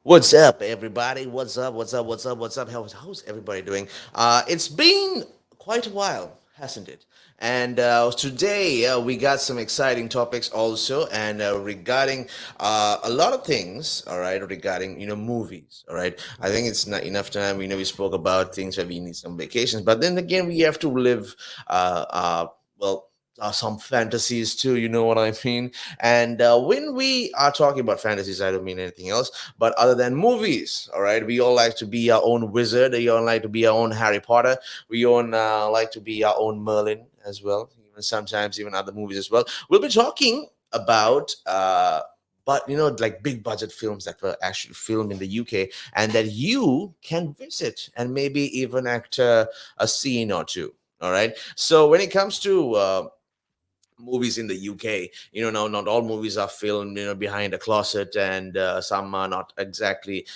What's up, everybody? What's up? What's up? What's up? What's up? How's everybody doing? It's been quite a while, hasn't it? And today we got some exciting topics also, and regarding a lot of things. All right, regarding movies. All right, I think it's not enough time. We spoke about things where we need some vacations, but then again, we have to live. Well. Some fantasies too, you know what I mean? And when we are talking about fantasies, I don't mean anything else but other than movies. All right, we all like to be our own wizard. We all like to be our own Harry Potter. We all like to be our own Merlin as well. Even sometimes even other movies as well. We'll be talking about but like big budget films that were actually filmed in the UK and that you can visit and maybe even act a scene or two. All right, so when it comes to movies in the UK. Now not all movies are filmed, behind a closet, and some are not exactly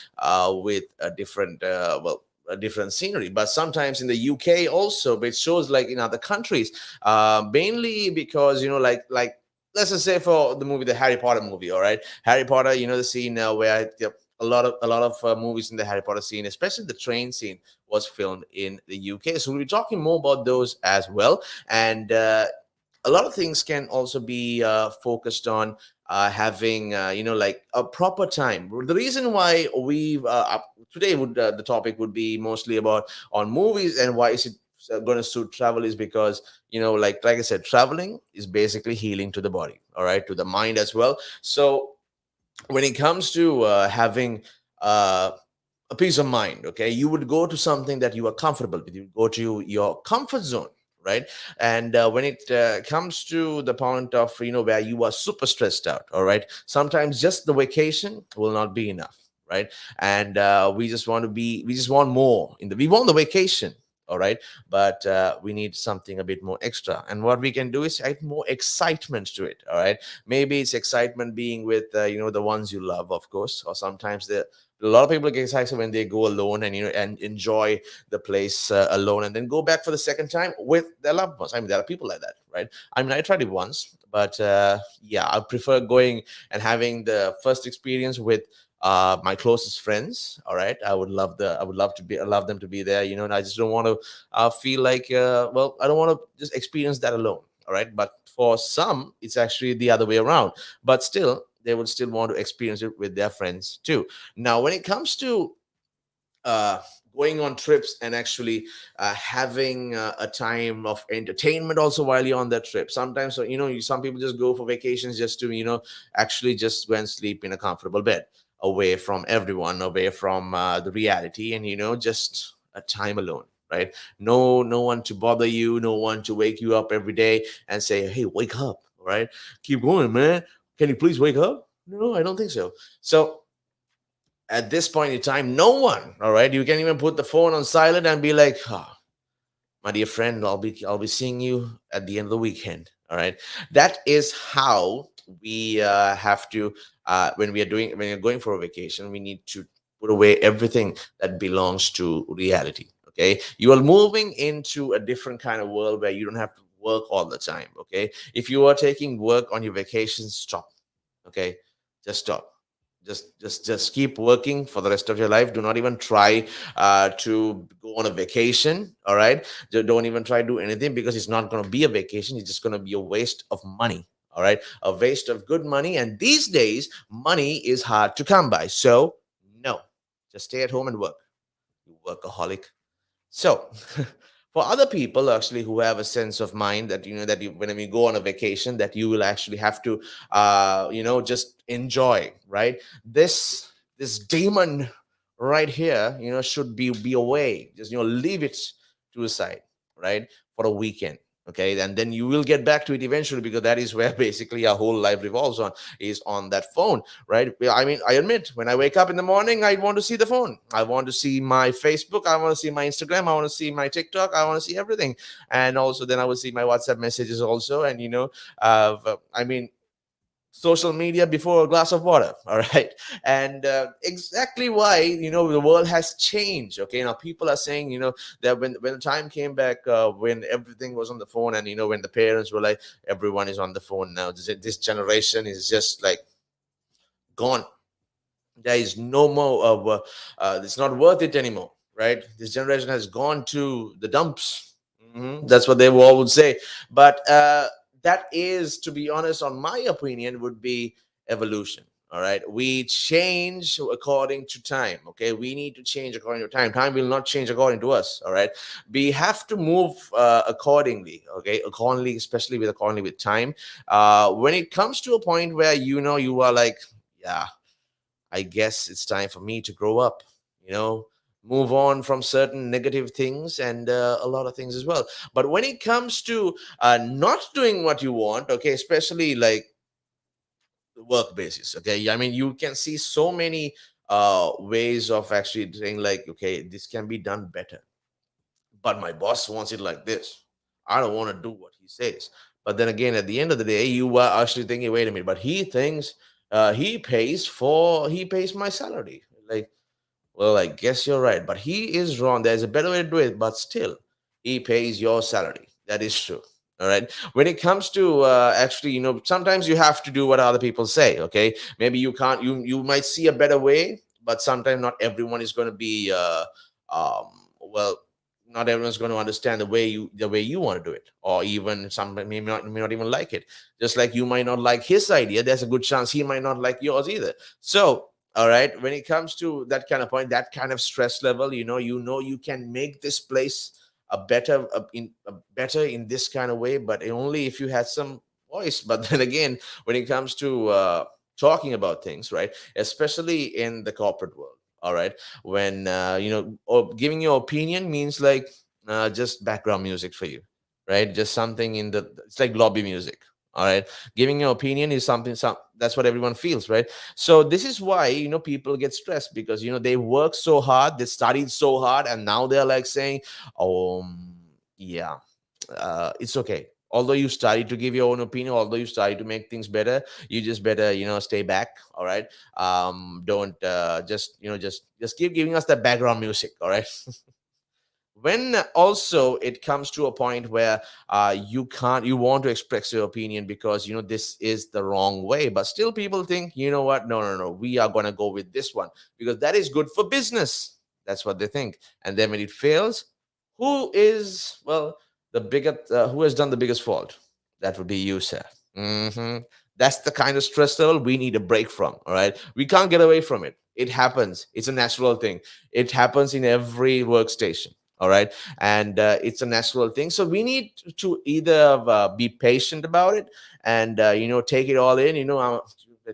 with a different, a different scenery. But sometimes in the UK also, but it shows like in other countries, mainly because let's just say for the movie, the Harry Potter movie. All right, Harry Potter. The scene where. A lot of movies in the Harry Potter scene, especially the train scene, was filmed in the UK. So we'll be talking more about those as well, and a lot of things can also be focused on having like a proper time. The reason why we today would the topic would be mostly about on movies and why is it going to suit travel is because like I said, traveling is basically healing to the body, all right, to the mind as well. So when it comes to having uh, a peace of mind, okay, you would go to something that you are comfortable with. You go to your comfort zone, right? And when it comes to the point of where you are super stressed out, all right, sometimes just the vacation will not be enough, right? And we just want more we want the vacation, all right, but we need something a bit more extra, and what we can do is add more excitement to it, all right. Maybe it's excitement being with the ones you love, of course, or sometimes a lot of people get excited when they go alone and and enjoy the place alone and then go back for the second time with their loved ones. I mean, there are people like that, right? I mean, I tried it once, but yeah, I prefer going and having the first experience with my closest friends. All right, I would love to be I love them to be there, and I just don't want to feel like I don't want to just experience that alone. All right, but for some it's actually the other way around, but still they would still want to experience it with their friends too. Now, when it comes to uh, going on trips and actually having a time of entertainment also while you're on that trip, sometimes some people just go for vacations just to actually just go and sleep in a comfortable bed, away from everyone, away from the reality, and just a time alone, right? No one to bother you, no one to wake you up every day and say, hey, wake up, all right, keep going, man, can you please wake up? No, I don't think so. So at this point in time, no one, all right, you can even put the phone on silent and be like, my dear friend, I'll be seeing you at the end of the weekend, all right. That is how we have to when you're going for a vacation, we need to put away everything that belongs to reality, okay. You are moving into a different kind of world where you don't have to work all the time, okay. If you are taking work on your vacation, stop, okay, just stop. Just keep working for the rest of your life. Do not even try to go on a vacation, all right. Don't even try to do anything, because it's not going to be a vacation, it's just going to be a waste of money, all right, a waste of good money, and these days money is hard to come by. So no, just stay at home and work, you workaholic. So, for other people actually who have a sense of mind that when you go on a vacation, that you will actually have to, just enjoy, right? This demon right here, should be away. Just leave it to the side, right, for a weekend. Okay, and then you will get back to it eventually, because that is where basically our whole life revolves on, is on that phone, right? Yeah, I mean, I admit, when I wake up in the morning, I want to see the phone. I want to see my Facebook. I want to see my Instagram. I want to see my TikTok. I want to see everything. And also, then I will see my WhatsApp messages also. And, I mean, social media before a glass of water. All right. And exactly why, the world has changed. Okay. Now, people are saying, that when the time came back, when everything was on the phone, and, when the parents were like, everyone is on the phone now. This generation is just like gone. There is no more it's not worth it anymore, right? This generation has gone to the dumps. That's what they all would say. But that is, to be honest, on my opinion, would be evolution. All right, we change according to time. Okay, we need to change according to time. Time will not change according to us. All right, we have to move accordingly. Okay, accordingly, especially with accordingly with time. When it comes to a point where you are like, yeah, I guess it's time for me to grow up, you know, move on from certain negative things and a lot of things as well. But when it comes to not doing what you want, okay, especially like work basis, okay, I mean, you can see so many ways of actually saying, like, okay, this can be done better, but my boss wants it like this. I don't want to do what he says. But then again, at the end of the day, you are actually thinking, wait a minute, but he thinks he pays my salary. Like, well, I guess you're right, but he is wrong. There's a better way to do it, but still, he pays your salary. That is true. All right. When it comes to actually, sometimes you have to do what other people say. Okay. Maybe you can't. You might see a better way, but sometimes not everyone is going to be. Well, not everyone's going to understand the way you want to do it, or even some may not even like it. Just like you might not like his idea, there's a good chance he might not like yours either. So all right, when it comes to that kind of point, that kind of stress level, you can make this place a better in this kind of way, but only if you had some voice. But then again, when it comes to talking about things, right, especially in the corporate world, all right, when or giving your opinion means like just background music for you, right? Just something it's like lobby music. All right, giving your opinion is that's what everyone feels, right? So this is why people get stressed, because they work so hard, they studied so hard, and now they're like saying, oh, yeah, it's okay. Although you studied to give your own opinion, although you studied to make things better, you just better stay back. All right, don't just keep giving us that background music. All right. When also it comes to a point where you want to express your opinion because this is the wrong way, but still people think, you know what, no, no, no, we are going to go with this one because that is good for business. That's what they think. And then when it fails, who is, well, the biggest, who has done the biggest fault? That would be you, sir. hmm that's the kind of stress level we need a break from. All right, we can't get away from it. It happens. It's a natural thing. It happens in every workstation. All right, and it's a natural thing, so we need to either be patient about it and take it all in,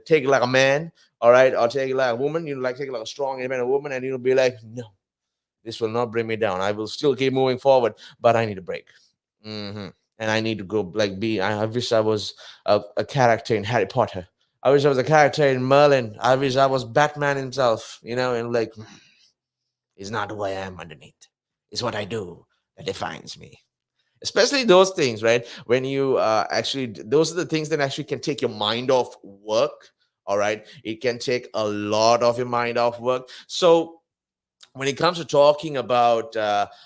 take it like a man. All right, or take it like a woman, like take it like a strong independent woman, and be like, no, this will not bring me down. I will still keep moving forward, but I need a break. hmm and I need to go, like, I wish I was a character in Harry Potter. I wish I was a character in Merlin. I wish I was Batman himself, and like, it's not who I am underneath. It's what I do that defines me. Especially those things, right? When you those are the things that actually can take your mind off work. All right. It can take a lot of your mind off work. So when it comes to talking about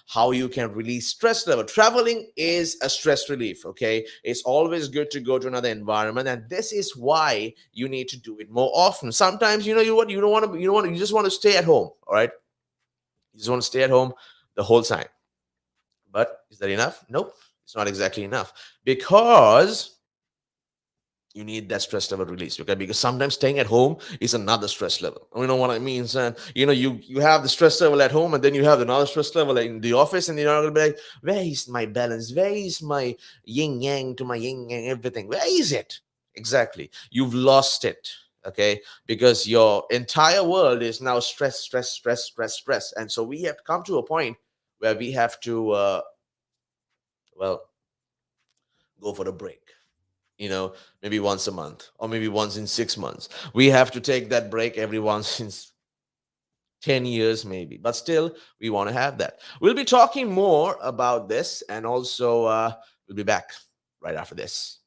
how you can release stress level, traveling is a stress relief. Okay, it's always good to go to another environment, and this is why you need to do it more often. Sometimes you don't want to you just want to stay at home. All right, you just want to stay at home the whole time. But is that enough? Nope, it's not exactly enough, because you need that stress level release. Okay, because sometimes staying at home is another stress level. You know what I mean, son? You have the stress level at home, and then you have another stress level in the office, and you're not gonna be like, where is my balance? Where is my yin yang to my yin yang everything? Where is it? Exactly. You've lost it. Okay, because your entire world is now stress, stress, stress, stress, stress, and so we have come to a point where we have to well, go for a break. Maybe once a month, or maybe once in 6 months. We have to take that break every once in 10 years, maybe. But still, we want to have that. We'll be talking more about this, and also we'll be back right after this.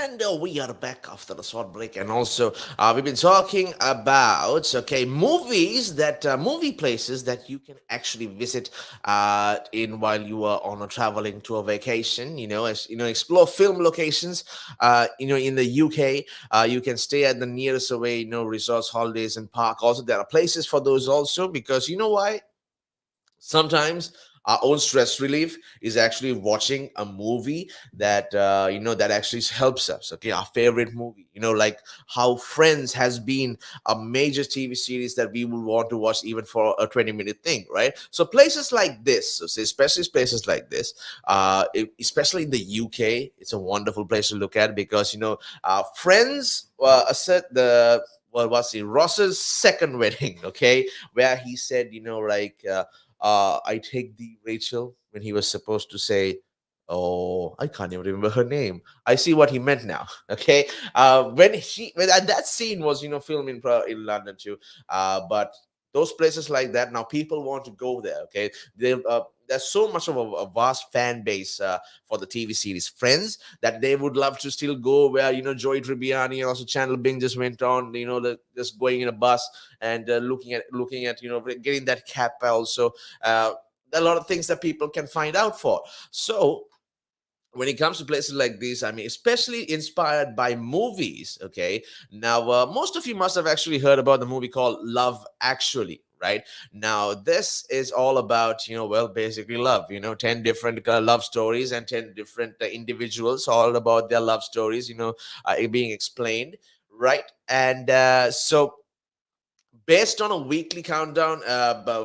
And we are back after the short break, and also we've been talking about movies that movie places that you can actually visit in while you are on a traveling to a vacation. As you know, explore film locations. In the UK, you can stay at the nearest away, resorts, holidays, and park. Also, there are places for those also, because you know why. Sometimes our own stress relief is actually watching a movie that that actually helps us. Okay, our favorite movie, like how Friends has been a major TV series that we would want to watch even for a 20-minute thing, right? So places like this, so especially places like this, especially in the UK, it's a wonderful place to look at, because Friends set the what was it, Ross's second wedding, okay, where he said, I take the Rachel, when he was supposed to say, oh, I can't even remember her name. I see what he meant now. Okay. When that scene was, filmed in London too. But those places like that, now people want to go there. Okay. There's so much of a vast fan base for the TV series Friends, that they would love to still go where, Joy Tribbiani and also Channel Bing just went on, just going in a bus and looking at, getting that cap also. uh, a lot of things that people can find out for. So when it comes to places like this, I mean, especially inspired by movies. Okay, now most of you must have actually heard about the movie called Love Actually. Right now, this is all about, well, basically love. 10 different love stories, and 10 different individuals, all about their love stories. Being explained, right? And so based on a weekly countdown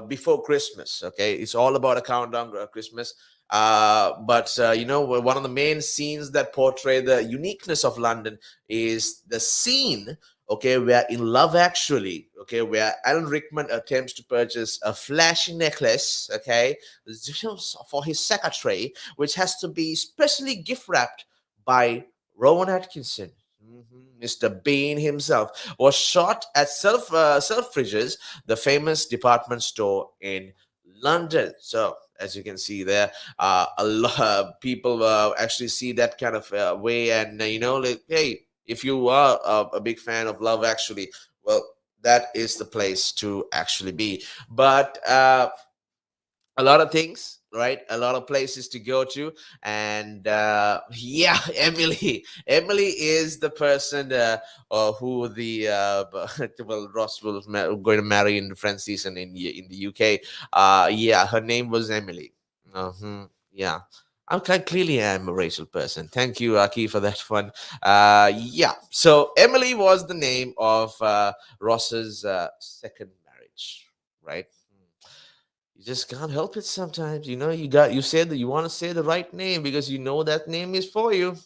before Christmas. Okay, it's all about a countdown Christmas. But one of the main scenes that portray the uniqueness of London is the scene. Okay, where in Love Actually, okay, where Alan Rickman attempts to purchase a flashy necklace, okay, for his secretary, which has to be specially gift wrapped by Rowan Atkinson. Mr. Bean himself, was shot at Selfridges, the famous department store in London. So, as you can see there, a lot of people actually see that kind of way, and like, hey, if you are a big fan of Love Actually, well, that is the place to actually be. But a lot of things, right? A lot of places to go to. And yeah, Emily is the person who the well, Ross will going to marry in the French season in the UK. Yeah, her name was Emily. Yeah, I'm quite clearly am a racial person. Thank you, Aki, for that one. Yeah, so Emily was the name of Ross's second marriage, right? You just can't help it sometimes. You said that you want to say the right name because that name is for you.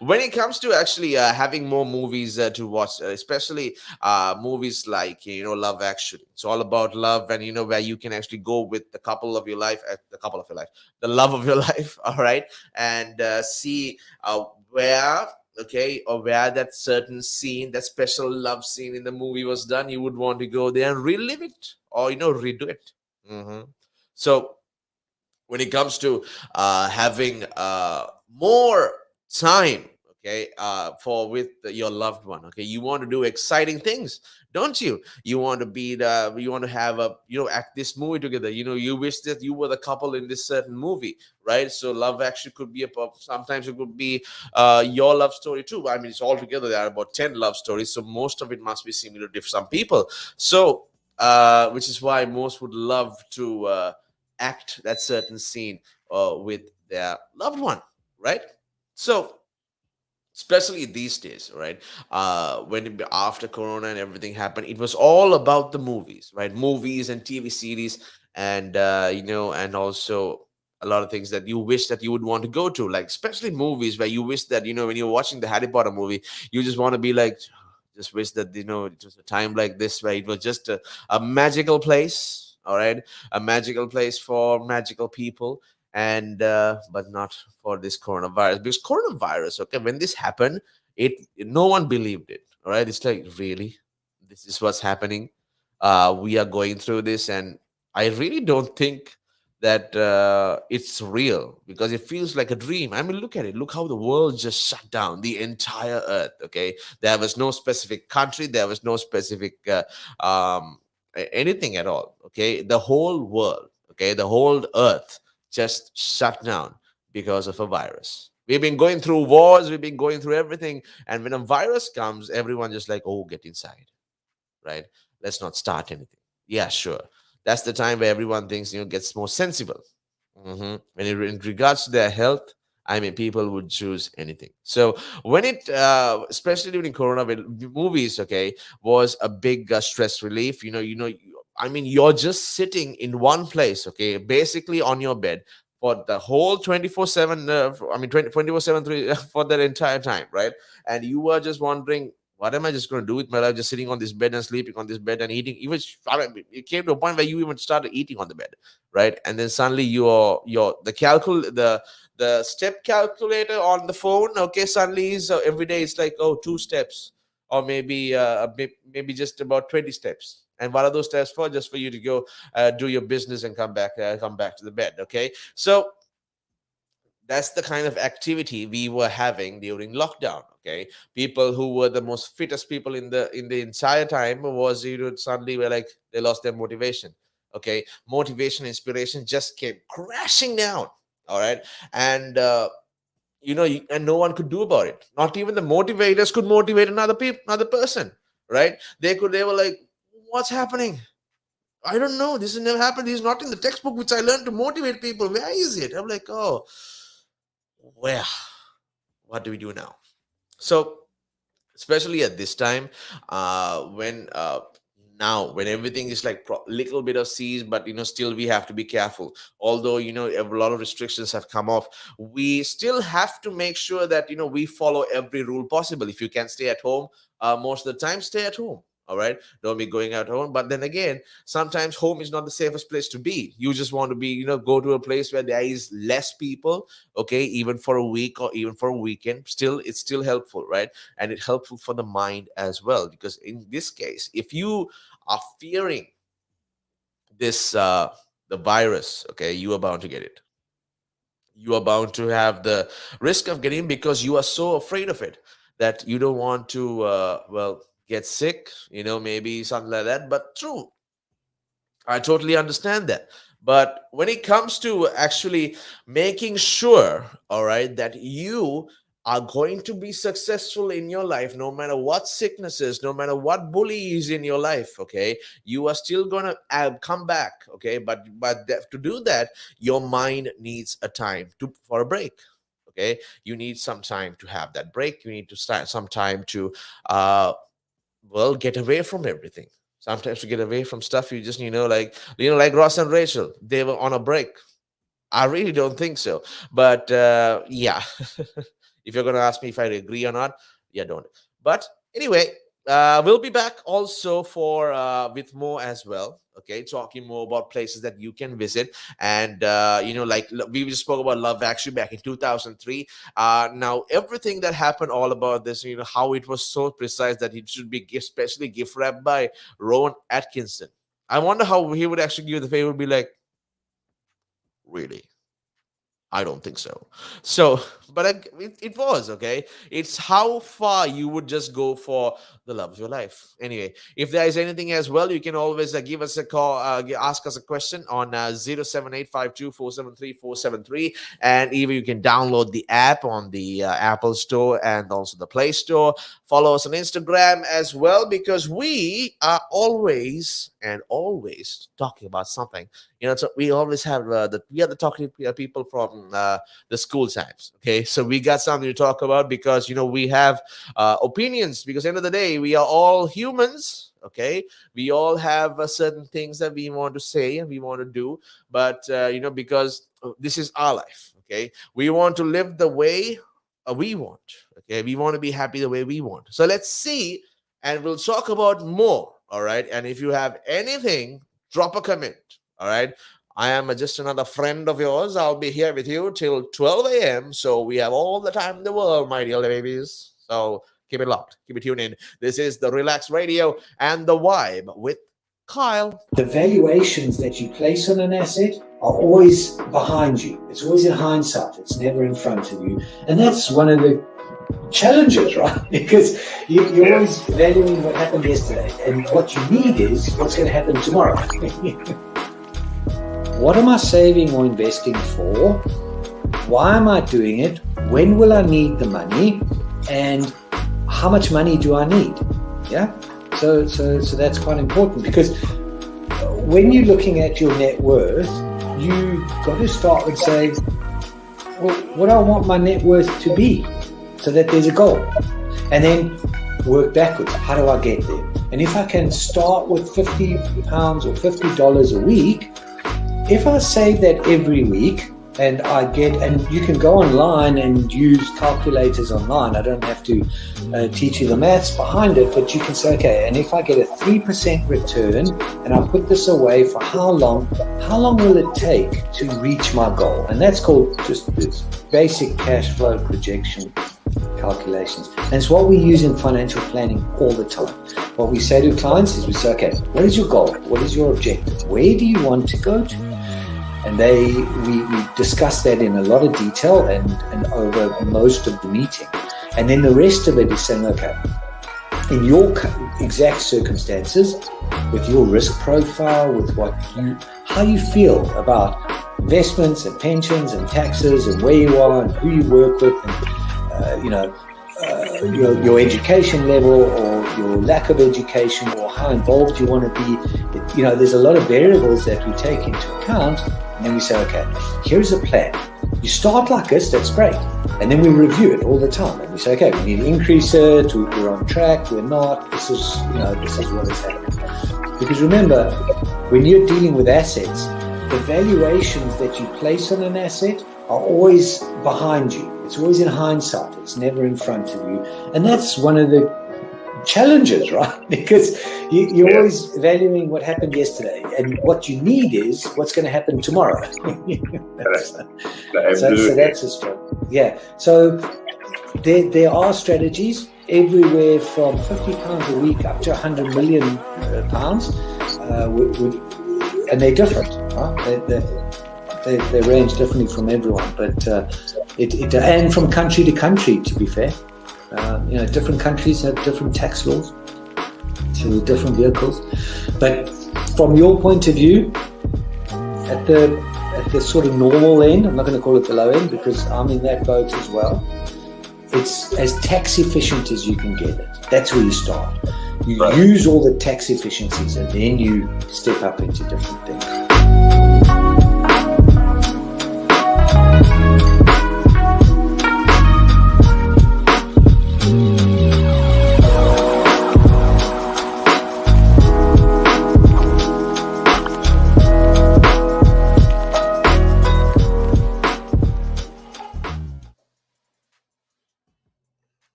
When it comes to actually having more movies to watch, especially movies like Love Actually, it's all about love, and where you can actually go with the couple of your life, the love of your life. All right, and see where. Okay, or where that certain scene, that special love scene in the movie was done, you would want to go there and relive it, or redo it. hmm So when it comes to having more time, okay, for with your loved one, okay, you want to do exciting things, don't you? You want to have a act this movie together. You wish that you were the couple in this certain movie, right? So Love Actually could be sometimes it could be your love story too. I mean, it's all together there are about 10 love stories, so most of it must be similar to some people. So which is why most would love to act that certain scene with their loved one, right? So especially these days, right? After Corona and everything happened, it was all about the movies, right? Movies and TV series, and and also a lot of things that you wish that you would want to go to, like especially movies where you wish that when you're watching the Harry Potter movie, you just want to be like, just wish that it was a time like this where it was just a magical place, all right, a magical place for magical people, and but not for this coronavirus, because coronavirus, okay, when this happened, it no one believed it. All right, it's like, really, this is what's happening. We are going through this, and I really don't think that it's real, because it feels like a dream. I mean, look at it. Look how the world just shut down, the entire earth. Okay, there was no specific country, there was no specific anything at all. Okay, the whole world, okay, the whole earth just shut down because of a virus. We've been going through wars, we've been going through everything, and when a virus comes, everyone just like, oh, get inside, right? Let's not start anything. Yeah, sure. That's the time where everyone thinks, gets more sensible. When in regards to their health, I mean, people would choose anything. So when especially during Corona, when movies, okay, was a big stress relief. I mean, you're just sitting in one place, okay, basically on your bed for the whole 24/7. I mean, 24/7 for that entire time, right? And you were just wondering, what am I just going to do with my life? Just sitting on this bed and sleeping on this bed and eating. Even I mean, it came to a point where you even started eating on the bed, right? And then suddenly the step calculator on the phone, okay, suddenly is every day it's like, oh, 2 steps, or maybe maybe just about 20 steps. And what are those steps for? Just for you to go do your business and come back to the bed. Okay, so that's the kind of activity we were having during lockdown. Okay, people who were the most fittest people in the entire time was, suddenly were like, they lost their motivation. Okay, motivation, inspiration just came crashing down. All right, and and no one could do about it. Not even the motivators could motivate another person, right? They were like, what's happening? I don't know. This has never happened. This is not in the textbook which I learned to motivate people. Where is it? I'm like, oh, where? What do we do now? So, especially at this time, when now when everything is like little bit of seas, but still we have to be careful. Although a lot of restrictions have come off, we still have to make sure that we follow every rule possible. If you can stay at home, most of the time, stay at home. All right, don't be going out home. But then again, sometimes home is not the safest place to be. You just want to be, go to a place where there is less people. Okay, even for a week or even for a weekend, still it's still helpful, right? And it's helpful for the mind as well, because in this case, if you are fearing this the virus, okay, you are bound to get it. You are bound to have the risk of getting, because you are so afraid of it that you don't want to get sick, maybe something like that. But true, I totally understand that. But when it comes to actually making sure, all right, that you are going to be successful in your life, no matter what sicknesses, no matter what bully is in your life, okay, you are still going to come back, okay. But to do that, your mind needs a time for a break. Okay, you need some time to have that break. You need to start some time to uh, get away from everything. Sometimes to get away from stuff, you just like Ross and Rachel, they were on a break. I really don't think so. But yeah, if you're going to ask me if I agree or not, yeah, don't. But anyway, we'll be back also for with more as well. Okay, talking more about places that you can visit, and like we just spoke about Love Actually back in 2003. Now everything that happened, all about this, how it was so precise that it should be specially gift wrapped by Rowan Atkinson. I wonder how he would actually give the favor. Would be like, really? I don't think so. So, but it was okay. It's how far you would just go for the love of your life. Anyway, if there is anything as well, you can always give us a call, ask us a question on 07852473473, and even you can download the app on the Apple Store and also the Play Store. Follow us on Instagram as well, because we are always and always talking about something. So we always have we are the talking people from the school times. Okay, so we got something to talk about, because we have opinions, because end of the day we are all humans. Okay, we all have certain things that we want to say and we want to do, but because this is our life. Okay, we want to live the way we want. Okay, we want to be happy the way we want. So let's see, and we'll talk about more. All right, and if you have anything, drop a comment. All right. I am just another friend of yours. I'll be here with you till 12 a.m. So we have all the time in the world, my dear babies. So keep it locked. Keep it tuned in. This is the Relax Radio and the Vibe with Kyle. The valuations that you place on an asset are always behind you. It's always in hindsight. It's never in front of you. And that's one of the challenges, right? Because you're always valuing what happened yesterday. And what you need is what's going to happen tomorrow. What am I saving or investing for? Why am I doing it? When will I need the money? And how much money do I need? Yeah. So that's quite important, because when you're looking at your net worth, you got to start with saying, well, what do I want my net worth to be, so that there's a goal, and then work backwards. How do I get there? And if I can start with £50 or $50 a week, if I save that every week, and you can go online and use calculators online. I don't have to teach you the maths behind it, but you can say, okay, and if I get a 3% return and I put this away for how long will it take to reach my goal? And that's called just this basic cash flow projection calculations. And it's what we use in financial planning all the time. What we say to clients is we say, okay, what is your goal? What is your objective? Where do you want to go to? And we discuss that in a lot of detail and over most of the meeting. And then the rest of it is saying, okay, in your exact circumstances, with your risk profile, with how you feel about investments and pensions and taxes and where you are and who you work with, and your education level or your lack of education, or how involved you want to be. There's a lot of variables that we take into account. And then we say, okay, here's a plan. You start like this, that's great. And then we review it all the time. And we say, okay, we need to increase it, we're on track, we're not, this is what is happening. Because remember, when you're dealing with assets, the valuations that you place on an asset are always behind you. It's always in hindsight. It's never in front of you. And that's one of the challenges, right? Because you're always valuing what happened yesterday, and what you need is what's going to happen tomorrow. So that's a struggle. Yeah. So there are strategies everywhere from £50 a week up to £100 million, and they're different. Right? They range differently from everyone, but and from country to country, to be fair. Different countries have different tax laws, so different vehicles. But from your point of view, at the sort of normal end, I'm not going to call it the low end because I'm in that boat as well. It's as tax efficient as you can get it. That's where you start. You use all the tax efficiencies, and then you step up into different things.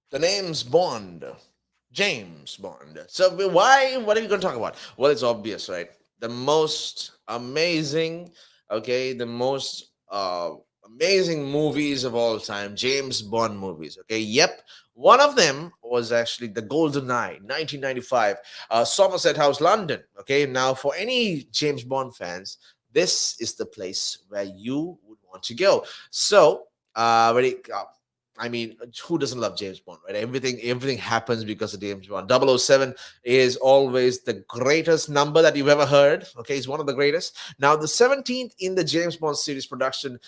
The name's Bond. James Bond. So what are we going to talk about? Well, it's obvious, right? The most amazing, the most amazing movies of all time, James Bond movies. Okay, yep. One of them was actually the Golden Eye, 1995, Somerset House, London. Okay, now for any James Bond fans, this is the place where you would want to go. So, who doesn't love James Bond, right? Everything happens because of James Bond. 007 is always the greatest number that you've ever heard. Okay, it's one of the greatest. Now, the 17th in the James Bond series production,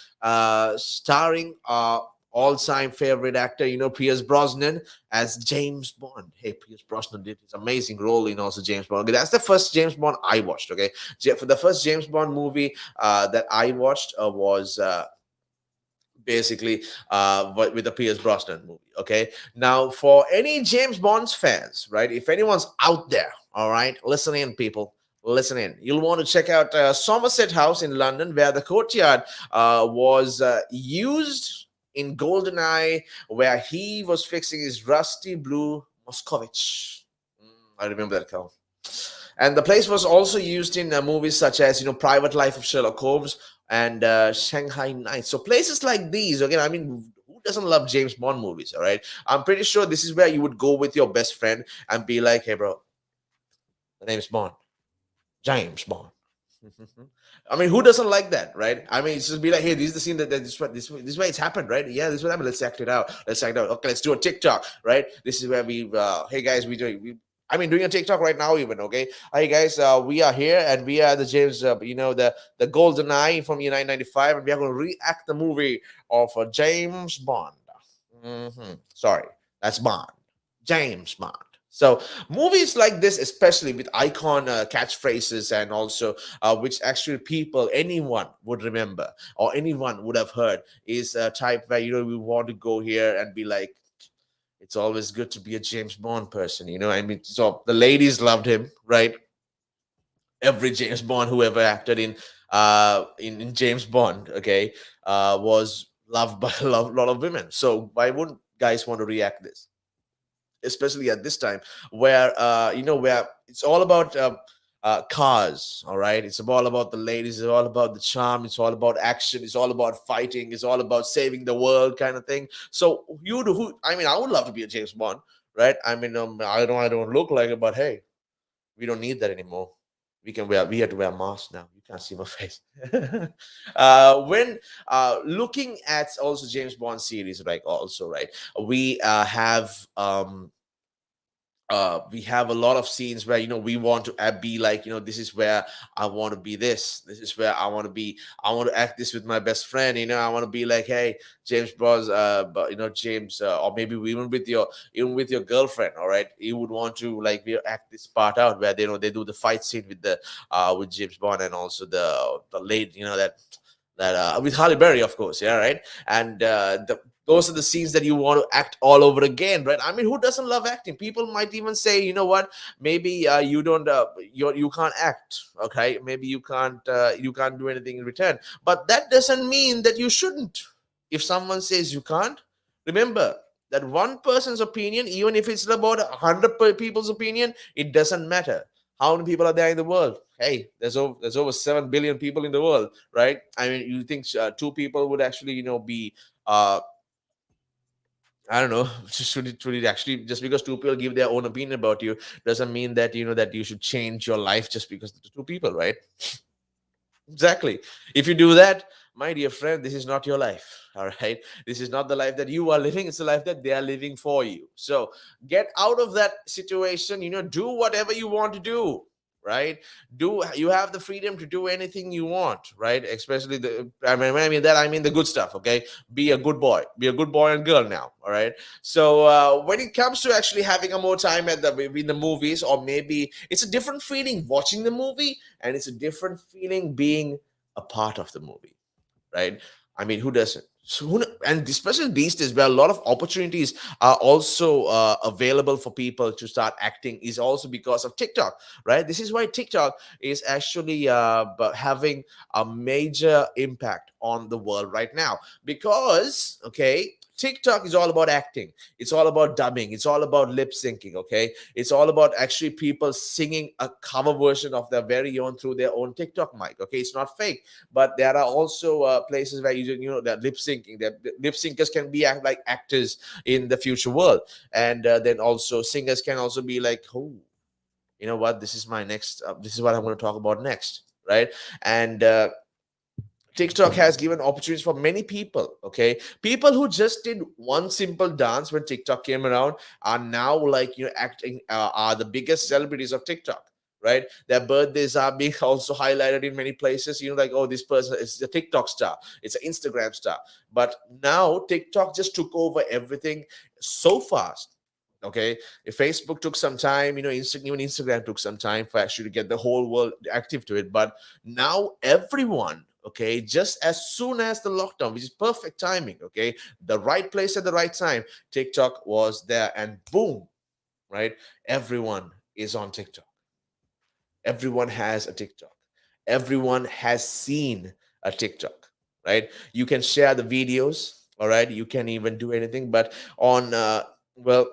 starring all-time favorite actor, Pierce Brosnan as James Bond. Hey, Pierce Brosnan did his amazing role in also James Bond. Okay, that's the first James Bond I watched. Okay, for the first James Bond movie that I watched was basically with the Pierce Brosnan movie. Okay, now for any James Bond's fans, right, if anyone's out there, all right, listen in, people, listen in. You'll want to check out Somerset House in London, where the courtyard was used in GoldenEye, where he was fixing his rusty blue Moscovich. I remember that car. And the place was also used in movies such as Private Life of Sherlock Holmes and Shanghai Nights. So places like these, who doesn't love James Bond movies? All right, I'm pretty sure this is where you would go with your best friend and be like, hey bro, The name's Bond. James Bond. I mean, who doesn't like that, right? I mean, it's just be like, hey, this is the scene that this way it's happened, right? Yeah, this is what happened. Let's act it out. Let's act it out. Okay, let's do a TikTok, right? This is where hey guys, I mean, doing a TikTok right now, even okay. Hey guys, we are here and we are the James, the Golden Eye from 1995, and we are going to react the movie of James Bond. Sorry, that's Bond, James Bond. So movies like this, especially with icon catchphrases and also which actually people, anyone would remember or anyone would have heard, is a type where we want to go here and be like, it's always good to be a James Bond person. I mean, so the ladies loved him, right? Every James Bond who ever acted in James Bond, okay, was loved by a lot of women. So why wouldn't guys want to react this? Especially at this time where where it's all about cars. All right, it's all about the ladies, it's all about the charm, it's all about action, it's all about fighting, it's all about saving the world kind of thing. So you do who I mean, I would love to be a James Bond, right? I mean, I don't look like it, but hey, we don't need that anymore. We have to wear masks now. You can't see my face. When looking at also James Bond series, like also, right, we have a lot of scenes where we want to be like, this is where I want to be, this is where I want to be, I want to act this with my best friend, I want to be like, hey, James Bros, but James, or maybe even with your girlfriend. All right, you would want to like act this part out where they do the fight scene with James Bond, and also the late, that with Halle Berry, of course, yeah, right. And those are the scenes that you want to act all over again, right? I mean, who doesn't love acting? People might even say, you know what, maybe you don't, you can't act, okay? Maybe you can't do anything in return, but that doesn't mean that you shouldn't. If someone says you can't, remember that one person's opinion, even if it's about 100 people's opinion, it doesn't matter. How many people are there in the world? Hey, there's over 7 billion people in the world, right? I mean, you think two people would actually, be uh I don't know. Should it actually, just because two people give their own opinion about you, doesn't mean that that you should change your life just because of the two people, right? Exactly. If you do that, my dear friend, this is not your life. All right. This is not the life that you are living. It's the life that they are living for you. So get out of that situation. Do whatever you want to do. Right. You have the freedom to do anything you want. Right. Especially I mean, when I mean that, I mean the good stuff. Okay. Be a good boy. Be a good boy and girl now. All right. So when it comes to actually having a more time in the movies, or maybe it's a different feeling watching the movie, and it's a different feeling being a part of the movie, right? I mean, who doesn't? So and especially these days, where a lot of opportunities are also available for people to start acting, is also because of TikTok, right? This is why TikTok is actually having a major impact on the world right now, because okay, TikTok is all about acting. It's all about dubbing. It's all about lip syncing. Okay, it's all about actually people singing a cover version of their very own through their own TikTok mic. Okay, it's not fake, but there are also places where that lip syncing. That lip syncers can be like actors in the future world, and then also singers can also be like, oh, you know what? This is my next. This is what I'm going to talk about next, right? And TikTok has given opportunities for many people. Okay, people who just did one simple dance when TikTok came around are now like acting, are the biggest celebrities of TikTok. Right, their birthdays are being also highlighted in many places. Like, oh, this person is a TikTok star, it's an Instagram star. But now TikTok just took over everything so fast. Okay, if Facebook took some time, even Instagram took some time for actually to get the whole world active to it. But now everyone, okay, just as soon as the lockdown, which is perfect timing, okay, the right place at the right time, TikTok was there, and boom, right, everyone is on TikTok. Everyone has a TikTok. Everyone has seen a TikTok, right? You can share the videos, all right, you can even do anything, but on well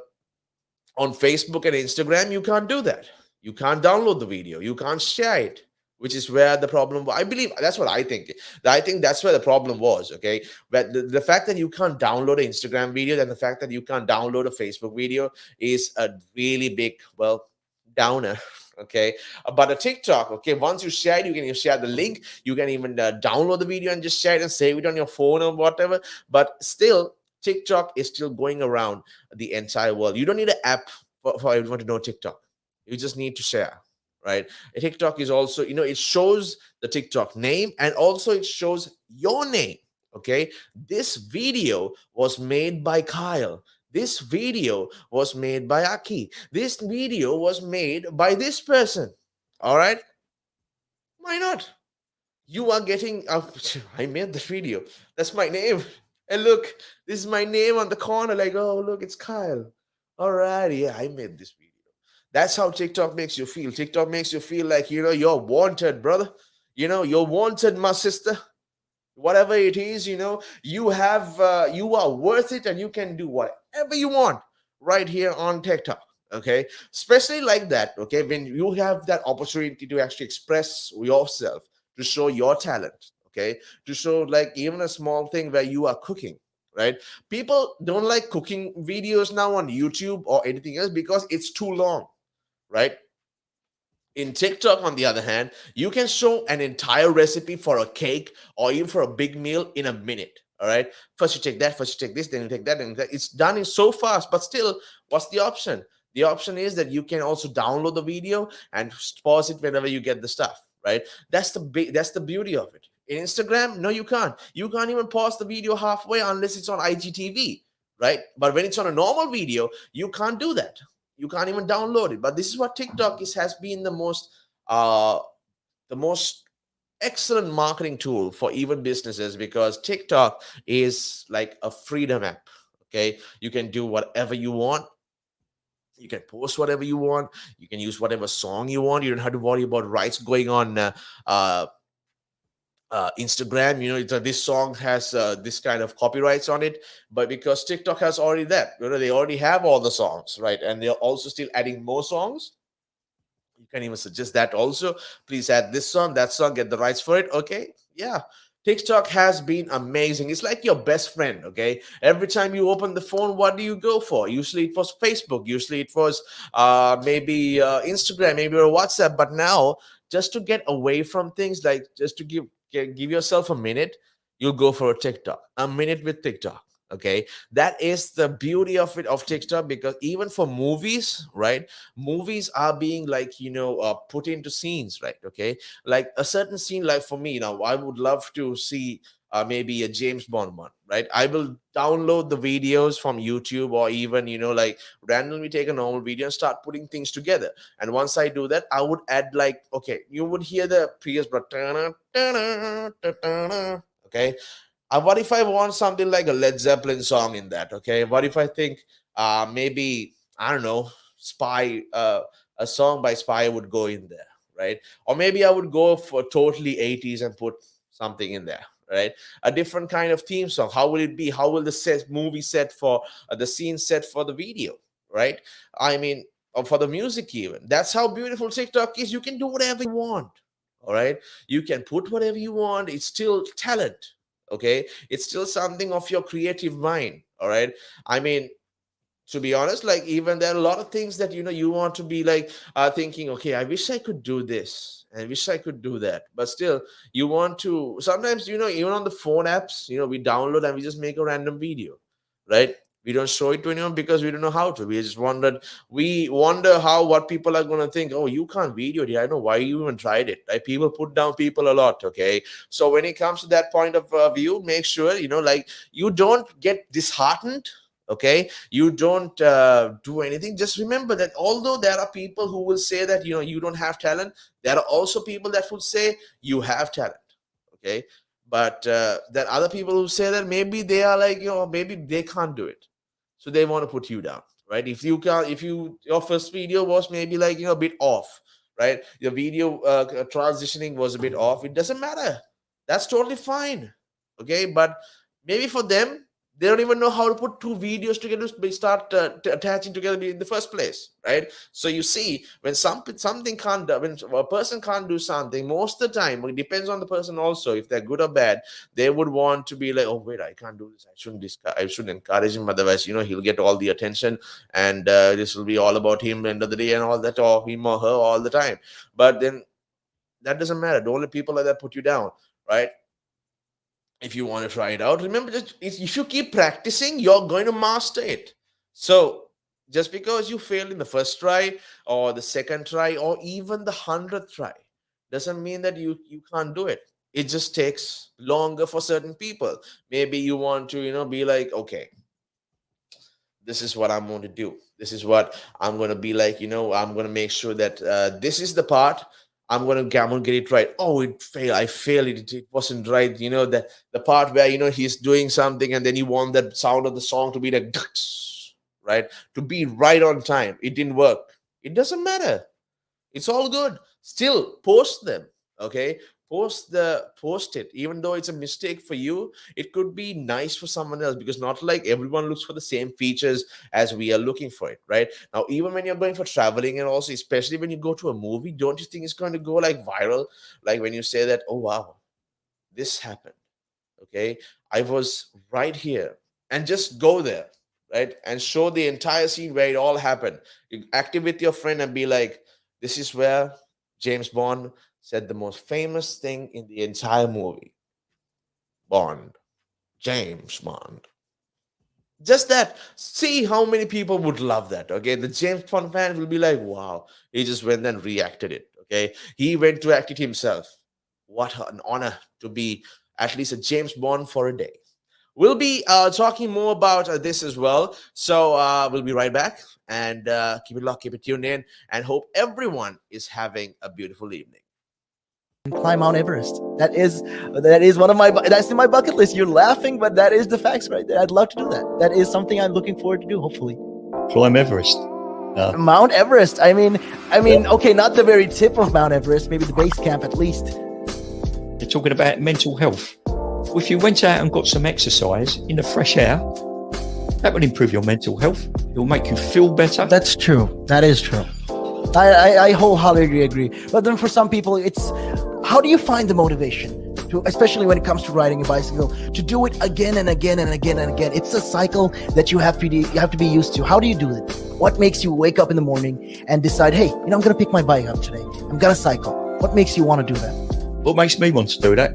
on Facebook and Instagram, you can't do that. You can't download the video. You can't share it, which is where the problem. I believe that's what I think. I think that's where the problem was. Okay, but the fact that you can't download an Instagram video and the fact that you can't download a Facebook video is a really big, well, downer. Okay. But a TikTok, okay, once you share it, you can share the link, you can even download the video and just share it and save it on your phone or whatever. But still, TikTok is still going around the entire world. You don't need an app for everyone to know TikTok. You just need to share, right? A TikTok is also, it shows the TikTok name, and also it shows your name. Okay. This video was made by Kyle. This video was made by Aki. This video was made by this person. All right. Why not? You are getting I made the video. That's my name. And look, this is my name on the corner. Like, oh, look, it's Kyle. All right. Yeah, I made this video. That's how TikTok makes you feel. TikTok makes you feel like, you're wanted, brother. You're wanted, my sister. Whatever it is, you are worth it, and you can do whatever you want right here on TikTok. Okay. Especially like that. Okay. When you have that opportunity to actually express yourself, to show your talent. Okay. To show like even a small thing where you are cooking, right? People don't like cooking videos now on YouTube or anything else because it's too long, right? In TikTok, on the other hand, you can show an entire recipe for a cake or even for a big meal in a minute. All right. First you take that, first you take this, then you take that, then it's done in so fast. But still, what's the option? The option is that you can also download the video and pause it whenever you get the stuff. Right. That's the beauty of it. In Instagram, no, you can't. You can't even pause the video halfway unless it's on IGTV. Right. But when it's on a normal video, you can't do that. You can't even download it. But this is what TikTok has been uh the most excellent marketing tool for even businesses, because TikTok is like a freedom app. Okay. You can do whatever you want. You can post whatever you want. You can use whatever song you want. You don't have to worry about rights going on uh, Instagram. This song has this kind of copyrights on it, but because TikTok has already that, they already have all the songs, right? And they're also still adding more songs. You can even suggest that also. Please add this song, that song, get the rights for it. Okay. Yeah. TikTok has been amazing. It's like your best friend. Okay. Every time you open the phone, what do you go for? Usually it was Facebook. Usually it was maybe Instagram, maybe or WhatsApp. But now, just to get away from things, like just to give yourself a minute, you'll go for a TikTok. A minute with TikTok. Okay. That is the beauty of it, of TikTok, because even for movies, right? Movies are being like put into scenes, right? Okay. Like a certain scene, like for me now, I would love to see maybe a James Bond one, right? I will download the videos from YouTube, or even like randomly take a normal video and start putting things together. And once I do that, I would add, like, okay, you would hear the previous but okay. What if I want something like a Led Zeppelin song in that? Okay. What if I think maybe, I don't know, Spy, a song by Spy would go in there, right? Or maybe I would go for totally 80s and put something in there, right? A different kind of theme song. How will it be? How will the movie set for the scene set for the video, right? I mean, or for the music even. That's how beautiful TikTok is. You can do whatever you want, all right? You can put whatever you want. It's still talent, okay? It's still something of your creative mind, all right? I mean, to be honest, like, even there are a lot of things that you want to be like thinking, okay, I wish I could do this, and I wish I could do that, but still you want to sometimes, even on the phone apps, we download and we just make a random video, right? We don't show it to anyone because we don't know how to. We wonder how, what people are going to think. Oh, you can't video it. I know why you even tried it, right? People put down people a lot. Okay. So when it comes to that point of view, make sure like, you don't get disheartened. Okay. You don't do anything. Just remember that although there are people who will say that you don't have talent, there are also people that would say you have talent. Okay. But there are other people who say that maybe they are like, maybe they can't do it, so they want to put you down, right? If you can't, if your first video was maybe like a bit off, right? Your video transitioning was a bit off, it doesn't matter. That's totally fine. Okay. But maybe for them, They don't even know how to put two videos together to start attaching together in the first place, right? So you see, when something can't when a person can't do something, most of the time it depends on the person also. If they're good or bad, they would want to be like, oh wait, I can't do this. I shouldn't encourage him. Otherwise, he'll get all the attention, and this will be all about him end of the day and all that, or him or her all the time. But then that doesn't matter. The only people like that put you down, right? If you want to try it out, remember that if you keep practicing, you're going to master it. So just because you failed in the first try or the second try or even the 100th try doesn't mean that you can't do it. It just takes longer for certain people. Maybe you want to be like, okay, this is what I'm going to do. This is what I'm going to be like. I'm going to make sure that this is the part I'm gonna get it right. Oh, it failed. I failed it. It wasn't right. The part where he's doing something and then you want that sound of the song to be like right, to be right on time. It didn't work. It doesn't matter. It's all good. Still post them. Okay, post it. Even though it's a mistake for you, it could be nice for someone else, because not like everyone looks for the same features as we are looking for it, right? Now, even when you're going for traveling, and also especially when you go to a movie, don't you think it's going to go like viral? Like when you say that, oh wow, this happened. Okay, I was right here, and just go there, right, and show the entire scene where it all happened. You active with your friend and be like, this is where James Bond said the most famous thing in the entire movie. Bond. James Bond. Just that. See how many people would love that. Okay. The James Bond fan will be like, wow, he just went and reacted it. Okay. He went to act it himself. What an honor to be at least a James Bond for a day. We'll be talking more about this as well. So we'll be right back, and keep it locked, keep it tuned in, and hope everyone is having a beautiful evening. Climb Mount Everest. That is one of my that's in my bucket list. You're laughing, but that is the facts right there. I'd love to do that. That is something I'm looking forward to do. Hopefully, climb Everest. Mount Everest. I mean, okay, not the very tip of Mount Everest. Maybe the base camp at least. They're talking about mental health. If you went out and got some exercise in the fresh air, that will improve your mental health. It will make you feel better. That's true. That is true. I wholeheartedly agree. But then for some people, it's how do you find the motivation to, especially when it comes to riding a bicycle, to do it again and again and again and again? It's a cycle that you have to be used to. How do you do it? What makes you wake up in the morning and decide, hey, I'm going to pick my bike up today. I'm going to cycle. What makes you want to do that? What makes me want to do that?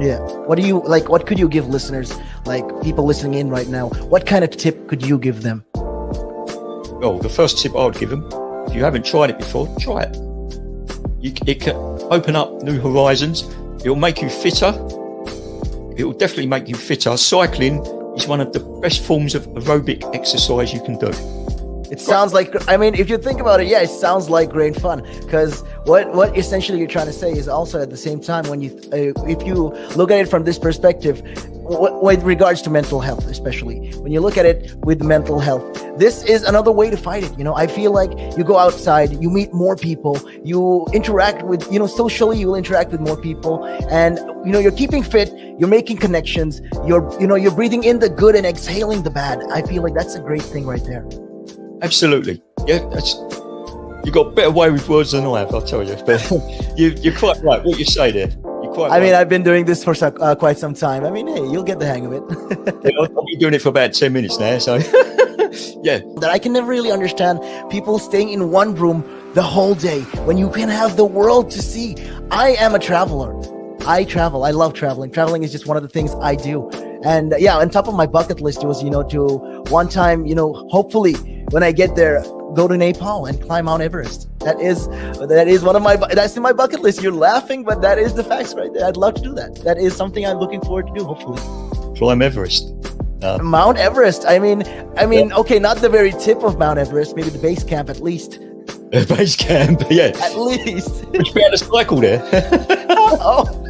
Yeah. What do you like? What could you give listeners, like people listening in right now? What kind of tip could you give them? Well, the first tip I would give them, if you haven't tried it before, try it. It can open up new horizons. It will make you fitter. It will definitely make you fitter. Cycling is one of the best forms of aerobic exercise you can do. It sounds like, if you think about it, yeah, it sounds like great fun. Because what essentially you're trying to say is also at the same time, when you, if you look at it from this perspective, with regards to mental health, especially when you look at it with mental health, this is another way to fight it. I feel like you go outside, you meet more people, you interact with, socially, you'll interact with more people, and you're keeping fit, you're making connections, you're breathing in the good and exhaling the bad. I feel like that's a great thing right there. Absolutely. Yeah, you got a better way with words than I have, I'll tell you. But you're quite right. What you say there. You're quite right. I've been doing this for quite some time. Hey, you'll get the hang of it. I've been doing it for about 10 minutes now, so yeah. That I can never really understand people staying in one room the whole day when you can have the world to see. I am a traveler. I travel. I love traveling. Traveling is just one of the things I do. And yeah, on top of my bucket list was, to one time, hopefully when I get there, go to Nepal and climb Mount Everest. That is one of that's in my bucket list. You're laughing, but that is the facts right there. I'd love to do that. That is something I'm looking forward to do, hopefully. Climb Everest. Mount Everest. Okay, not the very tip of Mount Everest, maybe the base camp at least. Base camp, yeah. At least. Would you be able to cycle there? Oh.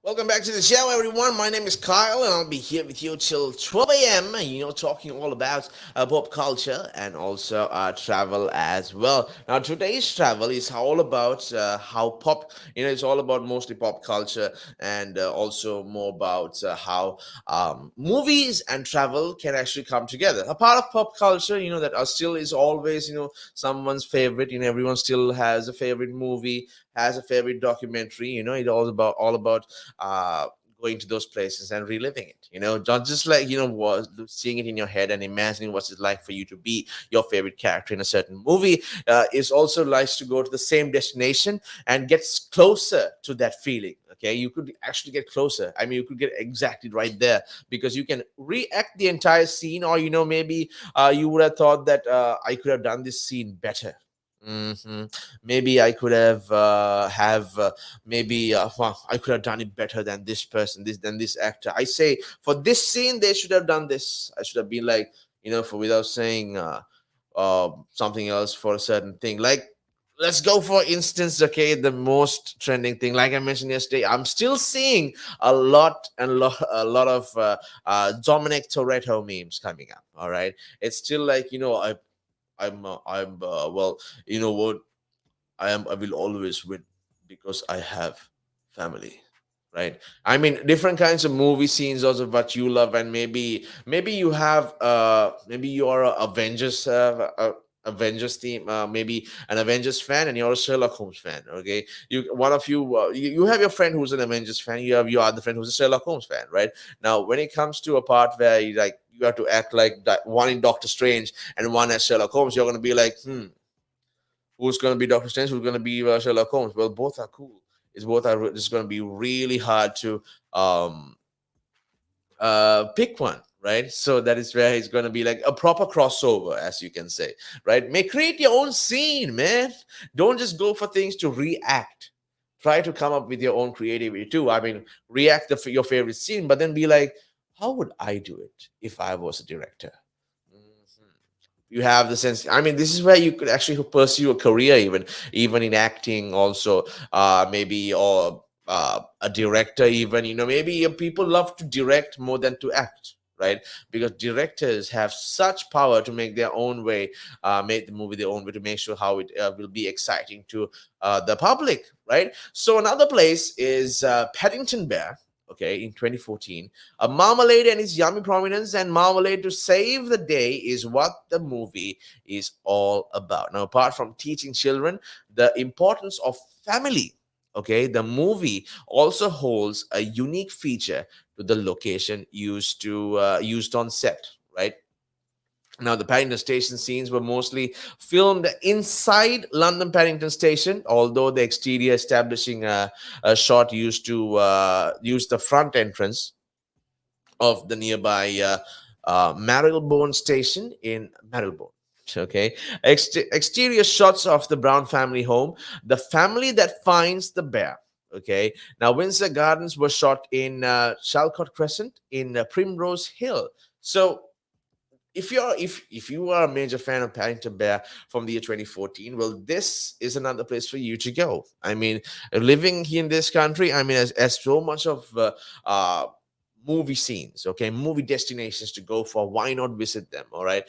Welcome back to the show, everyone. My name is Kyle, and I'll be here with you till 12 a.m. Talking all about pop culture and also travel as well. Now, today's travel is all about how pop, it's all about mostly pop culture and also more about how movies and travel can actually come together. A part of pop culture, that still is always, someone's favorite. Everyone still has a favorite movie, has a favorite documentary. It all about uh, going to those places and reliving it. Not just like seeing it in your head and imagining what's it like for you to be your favorite character in a certain movie. It's also nice to go to the same destination and get closer to that feeling. Okay, you could actually get closer. I mean, you could get exactly right there because you can react the entire scene, or maybe you would have thought that I could have done this scene better. hmm Maybe I could have maybe well, I could have done it better than this person, this actor. I say for this scene they should have done this. I should have been like, for without saying something else for a certain thing. Like, let's go for instance, okay, the most trending thing, like I mentioned yesterday, I'm still seeing a lot of Dominic Toretto memes coming up. All right, it's still like, I'm well, you know what, I will always win because I have family. Right. I mean, different kinds of movie scenes also what you love, and maybe you have maybe you are a Avengers team, maybe an Avengers fan, and you're a Sherlock Holmes fan. Okay, one of you, you have your friend who's an Avengers fan. You have your other friend who's a Sherlock Holmes fan. Right. Now, when it comes to a part where you have to act like that, one in Doctor Strange and one as Sherlock Holmes, you're going to be like, who's going to be Doctor Strange? Who's going to be Sherlock Holmes? Well, both are cool. It's going to be really hard to um, pick one, right? So that is where it's going to be like a proper crossover, as you can say, right? May create your own scene, man. Don't just go for things to react. Try to come up with your own creativity too. I mean, react your favorite scene, but then be like, how would I do it if I was a director? Mhm. You have the sense, I mean, this is where you could actually pursue a career, even in acting also, maybe, or a director even, maybe people love to direct more than to act, right? Because directors have such power to make their own way, make the movie their own way, to make sure how it will be exciting to the public, right? So another place is Paddington Bear. Okay, in 2014, a marmalade and its yummy prominence, and marmalade to save the day is what the movie is all about. Now, apart from teaching children the importance of family, okay, the movie also holds a unique feature to the location used on set, right? Now, the Paddington Station scenes were mostly filmed inside London Paddington Station, although the exterior establishing a shot used to use the front entrance of the nearby Marylebone Station in Marylebone. Okay, exterior shots of the Brown family home, the family that finds the bear. Okay, now Windsor Gardens was shot in Chalcot Crescent in Primrose Hill. So if you are a major fan of Paddington Bear from the year 2014, well, this is another place for you to go. I mean, living here in this country, I mean, as so much of movie scenes, okay, movie destinations to go for, why not visit them? All right.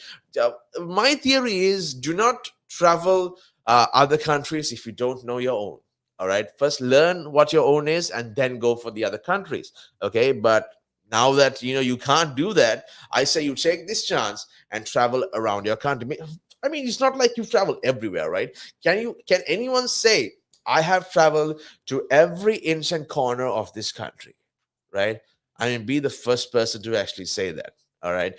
My theory is, do not travel other countries if you don't know your own. All right, first learn what your own is and then go for the other countries. Okay, but now that you can't do that, I say you take this chance and travel around your country. I mean, it's not like you travel everywhere, right? Can anyone say I have traveled to every inch and corner of this country, right? I mean, be the first person to actually say that. All right.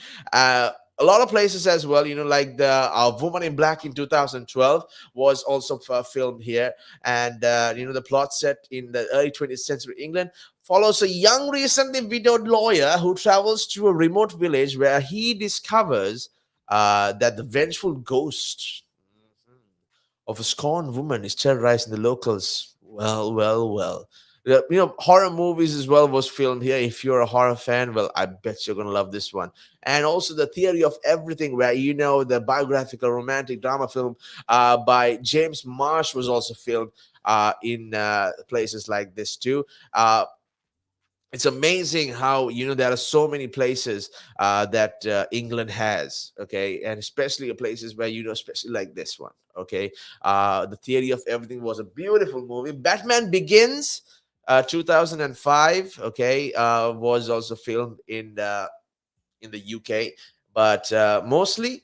A lot of places as well, like the Woman in Black in 2012 was also filmed here. And, the plot set in the early 20th century England follows a young, recently widowed lawyer who travels to a remote village where he discovers that the vengeful ghost of a scorned woman is terrorizing the locals. Well, well, well. Yeah, horror movies as well was filmed here. If you're a horror fan, well, I bet you're gonna love this one. And also the Theory of Everything, where the biographical romantic drama film by James Marsh was also filmed in places like this too. it's amazing how there are so many places that England has, okay, and especially places where especially like this one, okay. The Theory of Everything was a beautiful movie. Batman Begins, 2005, okay, was also filmed in the UK, but mostly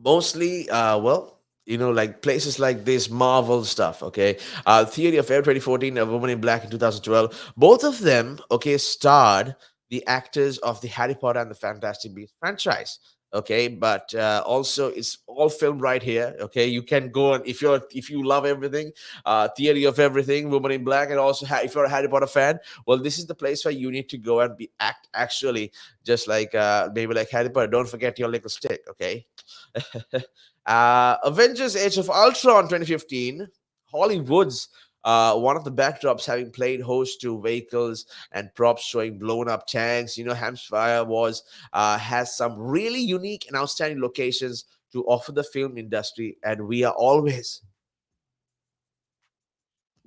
well, like places like this Marvel stuff, okay. Theory of Air 2014, A Woman in Black in 2012, both of them, okay, starred the actors of the Harry Potter and the Fantastic Beasts franchise, okay. But also it's all filmed right here, okay. You can go, and if you love everything, Theory of Everything, Woman in Black, and also if you're a Harry Potter fan, well, this is the place where you need to go and be actually just like maybe like Harry Potter. Don't forget your little stick, okay. Avengers Age of Ultron 2015, Hollywood's one of the backdrops having played host to vehicles and props showing blown up tanks. Hampshire has some really unique and outstanding locations to offer the film industry, and we are always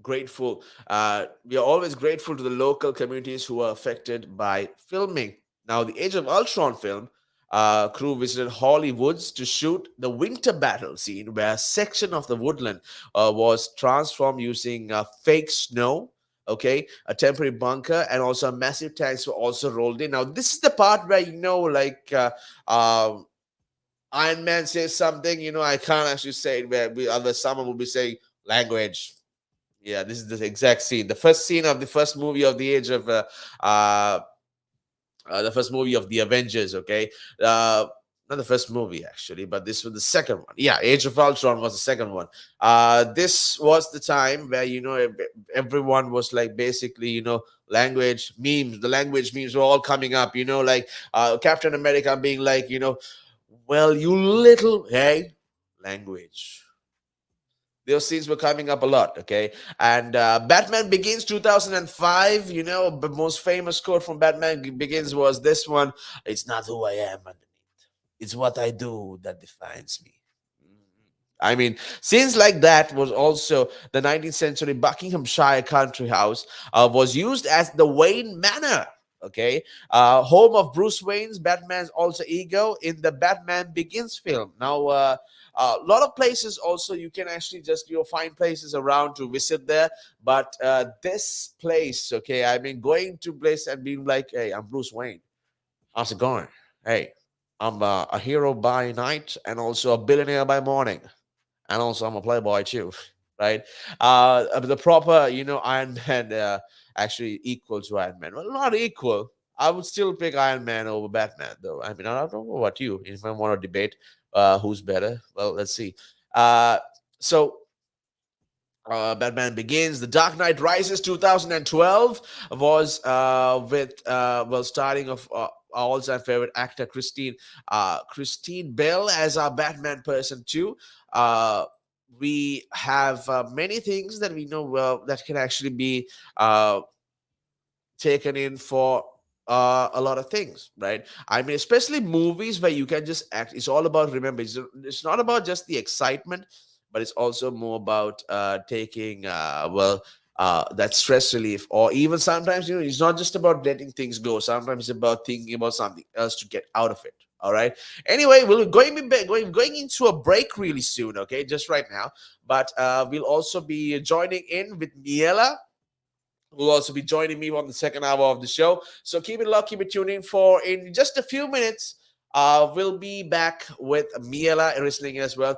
grateful. We are always grateful to the local communities who are affected by filming. Now, the Age of Ultron film crew visited Hollywoods to shoot the winter battle scene, where a section of the woodland was transformed using fake snow. Okay, a temporary bunker and also massive tanks were also rolled in. Now, this is the part where like Iron Man says something. I can't actually say it, where otherwise someone will be saying language. Yeah, this is the exact scene. The first scene of the first movie of the age of uh, the first movie of the Avengers. Okay, not the first movie actually, but this was the second one. Yeah, Age of Ultron was the second one. This was the time where everyone was like basically language memes. The language memes were all coming up. Like Captain America being like well, you little hey language. Those scenes were coming up a lot, okay. And Batman Begins 2005, the most famous quote from Batman Begins was this one: "It's not who I am underneath, it's what I do that defines me." I mean, scenes like that was also the 19th century Buckinghamshire country house was used as the Wayne Manor, okay, home of Bruce Wayne's Batman's alter ego in the Batman Begins film. Now, a lot of places also you can actually just find places around to visit there, but this place, okay, I mean, going to place and being like, "Hey, I'm Bruce Wayne. How's it going? Hey, I'm a hero by night and also a billionaire by morning." And also I'm a playboy too, right? The proper, Iron Man actually equal to Iron Man. Well, not equal. I would still pick Iron Man over Batman, though. I mean, I don't know about you. If I want to debate who's better, well, let's see. Uh, so Batman Begins. The Dark Knight Rises 2012 was starting of our all-time favorite actor Christine Bell as our Batman person too. We have many things that we know well that can actually be taken in for a lot of things, right? I mean, especially movies where you can just act. It's all about, remember, it's not about just the excitement, but it's also more about taking that stress relief, or even sometimes it's not just about letting things go. Sometimes it's about thinking about something else to get out of it. All right, anyway, we're going into a break really soon, okay, just right now, but we'll also be joining in with Miela, who will also be joining me on the second hour of the show. So keep it locked, keep it tuned in for in just a few minutes. We'll be back with Miela listening as well.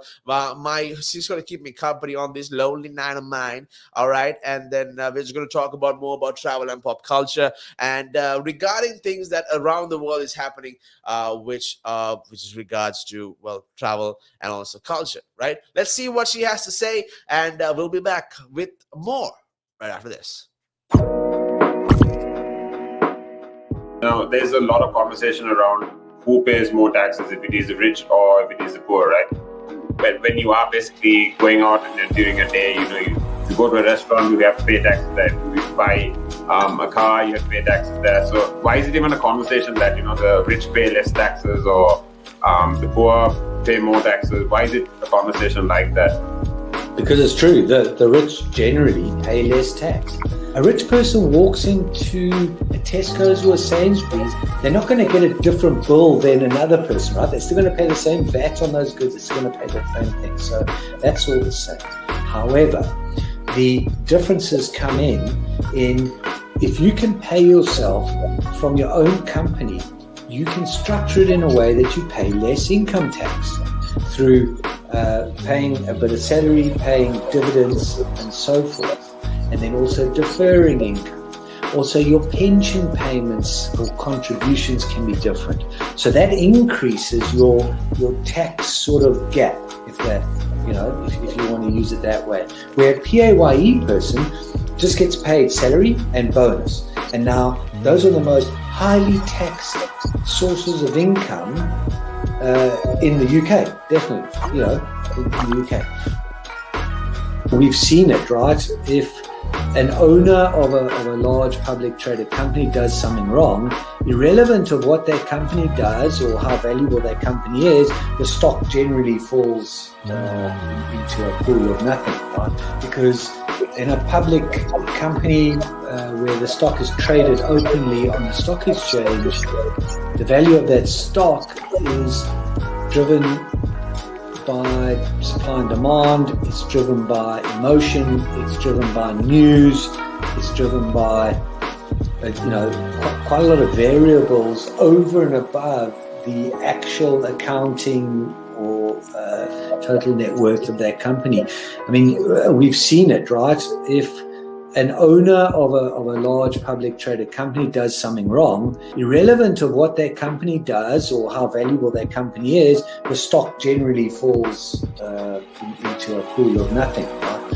She's going to keep me company on this lonely night of mine. All right. And then we're just going to talk about more about travel and pop culture, and regarding things that around the world is happening, which is regards to, well, travel and also culture. Right. Let's see what she has to say. And we'll be back with more right after this. Now, there's a lot of conversation around who pays more taxes, if it is the rich or if it is the poor, right? But when you are basically going out and during a day, you go to a restaurant, you have to pay taxes there. You buy a car, you have to pay taxes there. So why is it even a conversation that, the rich pay less taxes or the poor pay more taxes? Why is it a conversation like that? Because it's true, the rich generally pay less tax. A rich person walks into a Tesco's or a Sainsbury's, they're not going to get a different bill than another person, right? They're still going to pay the same VAT on those goods, they're still going to pay the same thing. So that's all the same. However, the differences come in if you can pay yourself from your own company, you can structure it in a way that you pay less income tax through paying a bit of salary, paying dividends, and so forth, and then also deferring income. Also, your pension payments or contributions can be different. So that increases your tax sort of gap, if you want to use it that way. Where a PAYE person just gets paid salary and bonus. And now those are the most highly taxed sources of income in the UK, definitely, in the UK. We've seen it, right? If an owner of a large public traded company does something wrong, irrelevant of what that company does or how valuable that company is, the stock generally falls into a pool of nothing, right? Because in a public company where the stock is traded openly on the stock exchange, the value of that stock is driven by supply and demand, it's driven by emotion, it's driven by news, it's driven by quite a lot of variables over and above the actual accounting or total net worth of that company. I mean, we've seen it, right? If an owner of a large public traded company does something wrong, irrelevant of what that company does or how valuable that company is, the stock generally falls into a pool of nothing, right?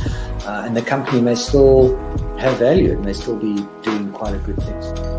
And the company may still have value, it may still be doing quite a good thing.